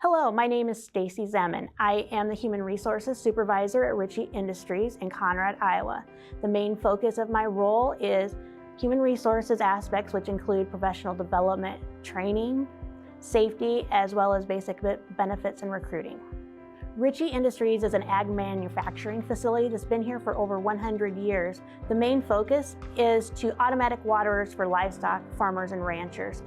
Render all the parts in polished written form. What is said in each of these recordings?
Hello, my name is Stacey Zeman. I am the Human Resources Supervisor at Ritchie Industries in Conrad, Iowa. The main focus of my role is human resources aspects, which include professional development, training, safety, as well as basic benefits and recruiting. Ritchie Industries is an ag manufacturing facility that's been here for over 100 years. The main focus is to automatic waterers for livestock, farmers, and ranchers.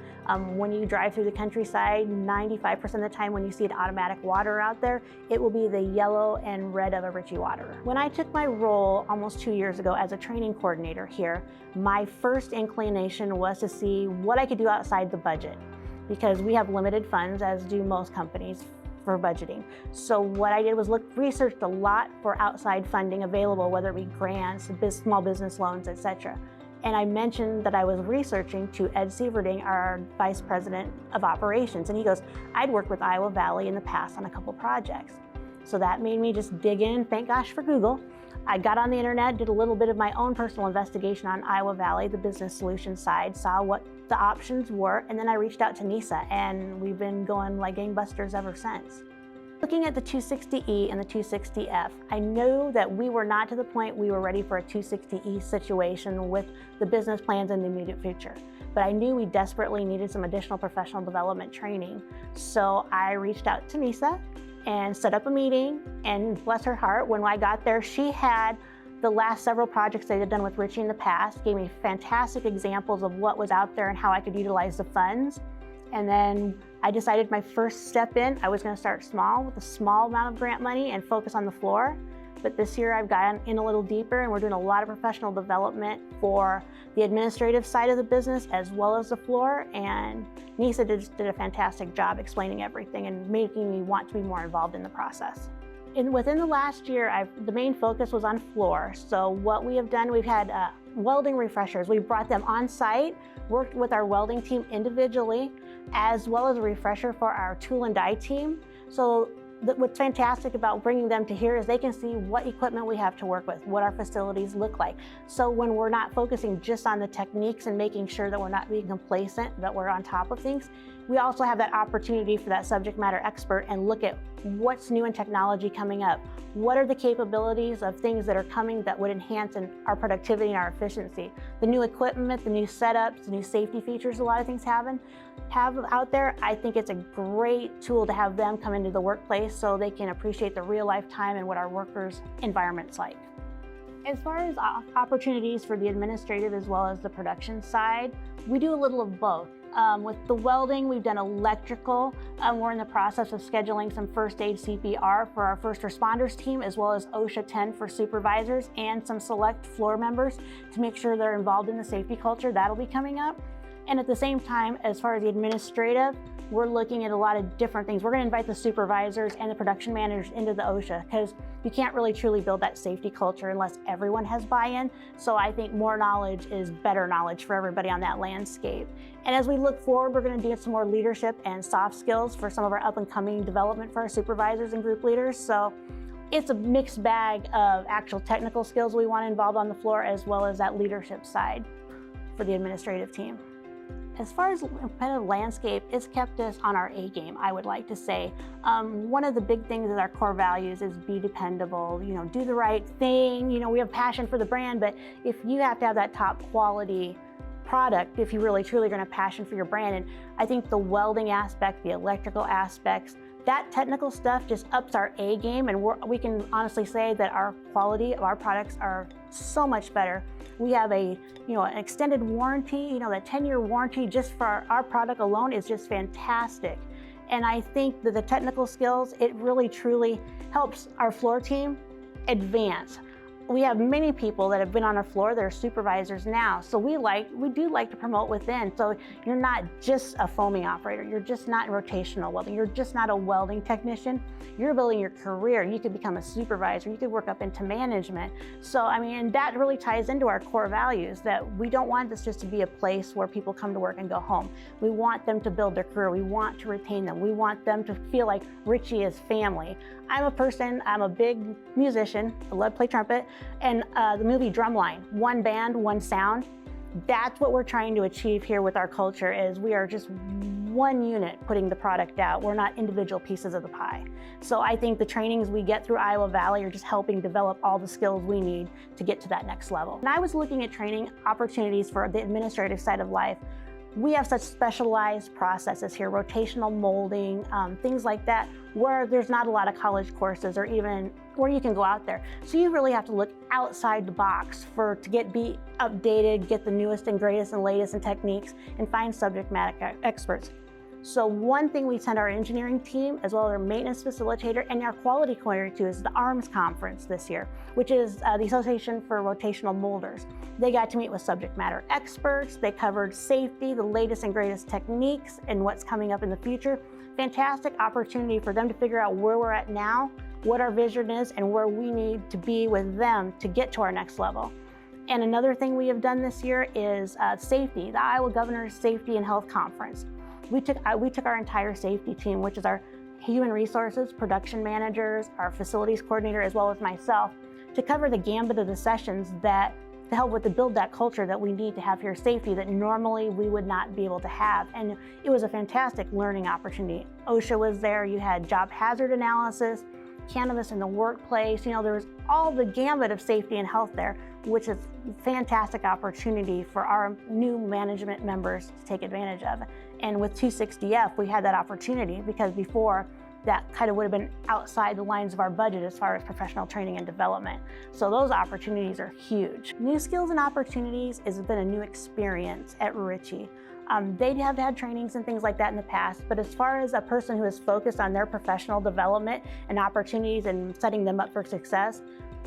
When you drive through the countryside, 95% of the time when you see an automatic waterer out there, it will be the yellow and red of a Ritchie waterer. When I took my role almost 2 years ago as a training coordinator here, my first inclination was to see what I could do outside the budget, because we have limited funds, as do most companies, for budgeting. So what I did was researched a lot for outside funding available, whether it be grants, small business loans, etc. And I mentioned that I was researching to Ed Sieverding, our Vice President of Operations, and he goes, I'd worked with Iowa Valley in the past on a couple projects. So that made me just dig in, thank gosh for Google. I got on the internet, did a little bit of my own personal investigation on Iowa Valley, the business solutions side, saw what the options were, and then I reached out to NISA, and we've been going like gangbusters ever since. Looking at the 260E and the 260F, I know that we were not to the point we were ready for a 260E situation with the business plans in the immediate future. But I knew we desperately needed some additional professional development training. So I reached out to NISA and set up a meeting, and bless her heart, when I got there, she had the last several projects they had done with Ritchie in the past, gave me fantastic examples of what was out there and how I could utilize the funds. And then I decided my first step in, I was going to start small with a small amount of grant money and focus on the floor. But this year I've gotten in a little deeper, and we're doing a lot of professional development for the administrative side of the business as well as the floor. And NISA did a fantastic job explaining everything and making me want to be more involved in the process. Within the last year, the main focus was on floor. So what we have done, we've had welding refreshers. We brought them on site, worked with our welding team individually, as well as a refresher for our tool and die team. So what's fantastic about bringing them to here is they can see what equipment we have to work with, what our facilities look like. So when we're not focusing just on the techniques and making sure that we're not being complacent, that we're on top of things, we also have that opportunity for that subject matter expert and look at what's new in technology coming up. What are the capabilities of things that are coming that would enhance our productivity and our efficiency? The new equipment, the new setups, the new safety features a lot of things have out there. I think it's a great tool to have them come into the workplace so they can appreciate the real life time and what our workers' environment's like. As far as opportunities for the administrative as well as the production side, we do a little of both. With the welding, we've done electrical. We're in the process of scheduling some first aid CPR for our first responders team, as well as OSHA 10 for supervisors and some select floor members to make sure they're involved in the safety culture. That'll be coming up. And at the same time, as far as the administrative, we're looking at a lot of different things. We're going to invite the supervisors and the production managers into the OSHA, because you can't really truly build that safety culture unless everyone has buy-in. So I think more knowledge is better knowledge for everybody on that landscape. And as we look forward, we're going to do some more leadership and soft skills for some of our up-and-coming development for our supervisors and group leaders. So it's a mixed bag of actual technical skills we want involved on the floor, as well as that leadership side for the administrative team. As far as the competitive landscape, it's kept us on our A game, I would like to say. One of the big things is our core values is be dependable, do the right thing. We have passion for the brand, but if you have to have that top quality product, if you really truly are going to have passion for your brand, and I think the welding aspect, the electrical aspects, that technical stuff just ups our A game, and we can honestly say that our quality of our products are so much better. We have an extended warranty, that 10-year warranty just for our product alone is just fantastic. And I think that the technical skills, it really truly helps our floor team advance. We have many people that have been on our floor that are supervisors now. So we do like to promote within. So you're not just a foaming operator. You're just not rotational welding. You're just not a welding technician. You're building your career. You could become a supervisor. You could work up into management. So, and that really ties into our core values, that we don't want this just to be a place where people come to work and go home. We want them to build their career. We want to retain them. We want them to feel like Ritchie is family. I'm a big musician. I love to play trumpet. And the movie Drumline, one band, one sound. That's what we're trying to achieve here with our culture, is we are just one unit putting the product out. We're not individual pieces of the pie. So I think the trainings we get through Iowa Valley are just helping develop all the skills we need to get to that next level. And I was looking at training opportunities for the administrative side of life. We have such specialized processes here, rotational molding, things like that, where there's not a lot of college courses or even where you can go out there. So you really have to look outside the box to be updated, get the newest and greatest and latest in techniques, and find subject matter experts. So one thing we send our engineering team, as well as our maintenance facilitator and our quality coordinator to, is the ARMS conference this year, which is the Association for Rotational Molders. They got to meet with subject matter experts. They covered safety, the latest and greatest techniques, and what's coming up in the future. Fantastic opportunity for them to figure out where we're at now, what our vision is, and where we need to be with them to get to our next level. And another thing we have done this year is safety, the Iowa Governor's Safety and Health Conference. We took our entire safety team, which is our human resources, production managers, our facilities coordinator, as well as myself, to cover the gambit of the sessions to help build that culture that we need to have here, safety that normally we would not be able to have. And it was a fantastic learning opportunity. OSHA was there, you had job hazard analysis, cannabis in the workplace, there was all the gambit of safety and health there, which is a fantastic opportunity for our new management members to take advantage of. And with 260F, we had that opportunity because before, that kind of would have been outside the lines of our budget as far as professional training and development. So those opportunities are huge. New skills and opportunities has been a new experience at Ritchie. They have had trainings and things like that in the past, but as far as a person who is focused on their professional development and opportunities and setting them up for success,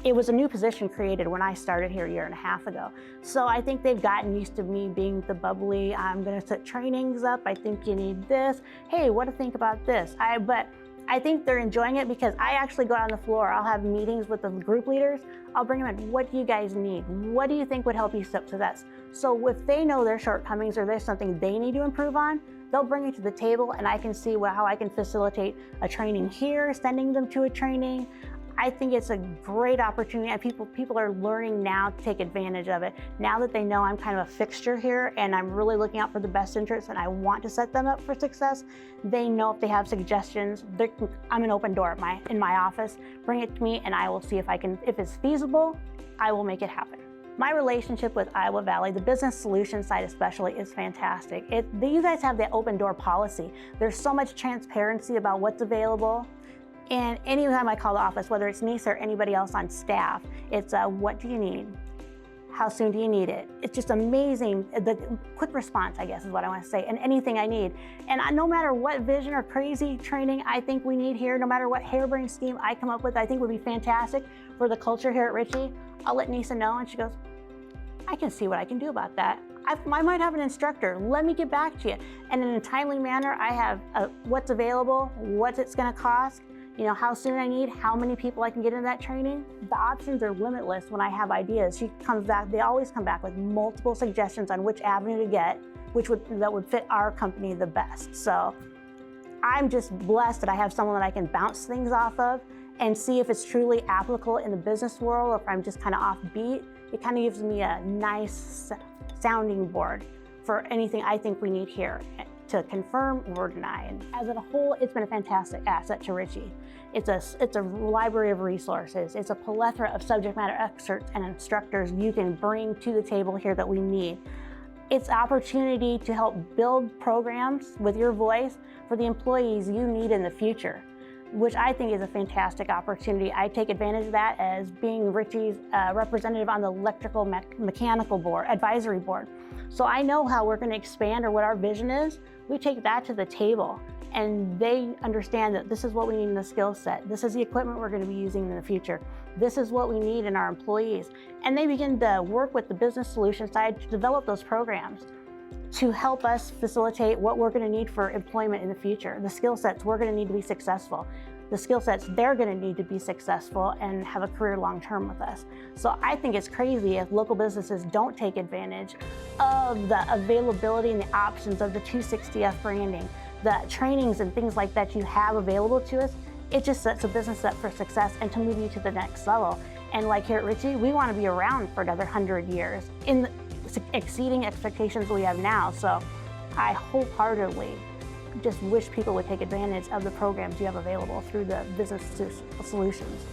it was a new position created when I started here a year and a half ago. So I think they've gotten used to me being the bubbly, I'm gonna set trainings up, I think you need this, hey, what do you think about this? But I think they're enjoying it because I actually go out on the floor, I'll have meetings with the group leaders, I'll bring them in, what do you guys need? What do you think would help you success? So if they know their shortcomings or there's something they need to improve on, they'll bring it to the table and I can see how I can facilitate a training here, sending them to a training. I think it's a great opportunity and people are learning now to take advantage of it. Now that they know I'm kind of a fixture here and I'm really looking out for the best interests and I want to set them up for success, they know if they have suggestions, I'm an open door in my office, bring it to me and I will see if it's feasible, I will make it happen. My relationship with Iowa Valley, the business solutions side especially, is fantastic. You guys have the open door policy. There's so much transparency about what's available. And anytime I call the office, whether it's Nisa or anybody else on staff, it's what do you need? How soon do you need it? It's just amazing. The quick response, I guess, is what I want to say, and anything I need. And no matter what vision or crazy training I think we need here, no matter what harebrained scheme I come up with, I think would be fantastic for the culture here at Ritchie, I'll let Nisa know, and she goes, I can see what I can do about that. I might have an instructor, let me get back to you. And in a timely manner, I have what's available, what it's gonna cost, how soon I need, how many people I can get in that training. The options are limitless when I have ideas. They always come back with multiple suggestions on which avenue to get, that would fit our company the best. So I'm just blessed that I have someone that I can bounce things off of and see if it's truly applicable in the business world or if I'm just kind of offbeat. It kind of gives me a nice sounding board for anything I think we need here to confirm or deny. And as a whole, it's been a fantastic asset to Ritchie. It's a library of resources. It's a plethora of subject matter experts and instructors you can bring to the table here that we need. It's opportunity to help build programs with your voice for the employees you need in the future, which I think is a fantastic opportunity. I take advantage of that as being Ritchie's representative on the electrical mechanical board, advisory board. So I know how we're gonna expand or what our vision is. We take that to the table and they understand that this is what we need in the skill set. This is the equipment we're gonna be using in the future. This is what we need in our employees. And they begin to work with the business solution side to develop those programs to help us facilitate what we're gonna need for employment in the future, the skill sets we're gonna need to be successful, the skill sets they're gonna need to be successful and have a career long-term with us. So I think it's crazy if local businesses don't take advantage of the availability and the options of the 260F branding, the trainings and things like that you have available to us. It just sets a business up for success and to move you to the next level. And like here at Ritchie, we wanna be around for another 100 years, exceeding expectations we have now. So I wholeheartedly just wish people would take advantage of the programs you have available through the business solutions.